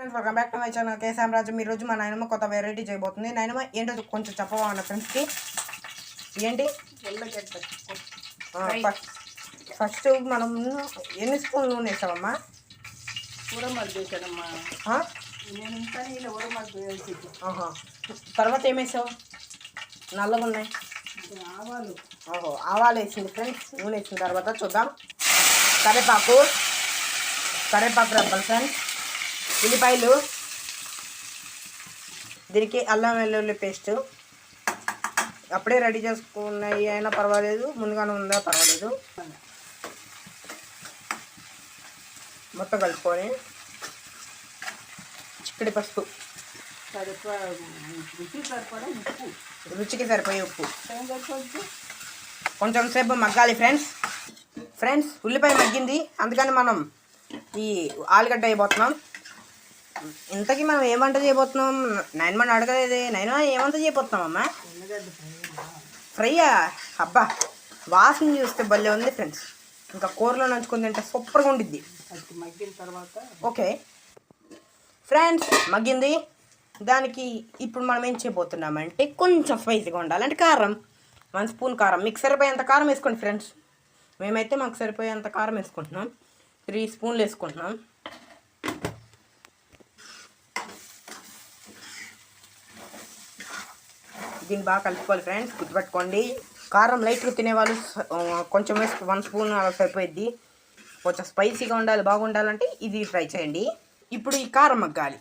Friends welcome back to my channel K సామ్రాజ్యం. ఈ రోజు మా నాయనమ్మ కొత్త వెరైటీ చేయబోతుంది. నాయనమ్మ ఏంటో కొంచెం చెప్పవా అన్న ఫ్రెండ్స్కి. ఏంటి ఫస్ట్ మనం ఎన్ని స్పూన్లు నూనె వేసామమ్మా? తర్వాత ఏమేసావు? నల్లగా ఉన్నాయి. ఆవాలు వేసింది ఫ్రెండ్స్. నూనె వేసిన తర్వాత చూద్దాం. కరివేపాకు రబ్బలు ఫ్రెండ్స్. ఉల్లిపాయలు, దీనికి అల్లం వెల్లుల్లి పేస్ట్ అప్పుడే రెడీ చేసుకున్నాయి అయినా పర్వాలేదు, ముందుగానే ఉందా పర్వాలేదు. మొత్తం కలుపుకొని చిక్కడి పసుపు, రుచికి సరిపోయే ఉప్పు, కొంచెం సేపు మగ్గాలి ఫ్రెండ్స్. ఉల్లిపాయ మగ్గింది, అందుకని మనం ఈ ఆలుగడ్డ అయిపోతున్నాం. ఇంతకీ మనం ఏ వంట చేయబోతున్నాం? నైన్మని అడగలేదే. నైన్మా ఏ వంట చేయబోతున్నామమ్మా? ఫ్రైయా? అబ్బా వాసన చూస్తే భలే ఉంది ఫ్రెండ్స్. ఇంకా కూరలో నంచుకొని తింటే సూపర్గా ఉండిద్ది. మగ్గిన తర్వాత ఓకే ఫ్రెండ్స్, మగ్గింది. దానికి ఇప్పుడు మనం ఏం చేయబోతున్నామంటే కొంచెం స్పైసీగా ఉండాలి. అంటే కారం, 1 స్పూన్ కారం. మీకు సరిపోయేంత కారం వేసుకోండి ఫ్రెండ్స్. మేమైతే మాకు సరిపోయేంత కారం వేసుకుంటున్నాం. 3 స్పూన్లు వేసుకుంటున్నాం. దీన్ని బాగా కలుపుకోవాలి ఫ్రెండ్స్. గుర్తుపెట్టుకోండి, కారం లైట్గా తినేవాళ్ళు కొంచెం వేసి 1 స్పూన్ అలా సరిపోయిద్ది. కొంచెం స్పైసీగా ఉండాలి, బాగుండాలంటే ఇది ట్రై చేయండి. ఇప్పుడు ఈ కారం మగ్గాలి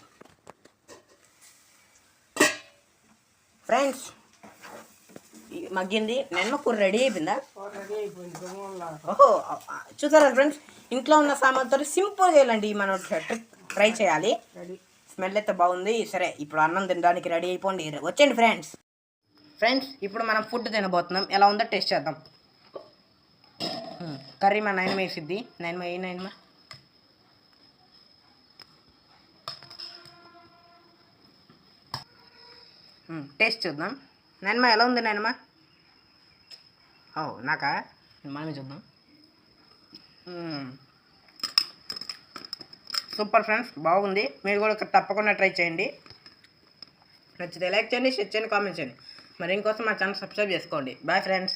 ఫ్రెండ్స్. మగ్గింది. నేను కూర రెడీ అయిపోయిందా? ఓహో చూసారా ఫ్రెండ్స్, ఇంట్లో ఉన్న సామాన్తో సింపుల్గా చేయాలండి. మనం ట్రై చేయాలి. స్మెల్ అయితే బాగుంది. సరే, ఇప్పుడు అన్నం తినడానికి రెడీ అయిపోండి. వచ్చేయండి ఫ్రెండ్స్. ఇప్పుడు మనం ఫుడ్ తినబోతున్నాం. ఎలా ఉందో టేస్ట్ చేద్దాం. కర్రీ మా నాయనమ్మ వేసిద్ది. నాయనమ్మ టేస్ట్ చూద్దాం. నాయనమ్మ ఎలా ఉంది నాయనమ్మ? నాకా? మనమే చూద్దాం. సూపర్ ఫ్రెండ్స్, బాగుంది. మీరు కూడా తప్పకుండా ట్రై చేయండి. నచ్చితే లైక్ చేయండి, షేర్ చేయండి, కామెంట్ చేయండి. మరి ఇంకోసం మా ఛానల్ సబ్స్క్రైబ్ చేసుకోండి. Bye friends.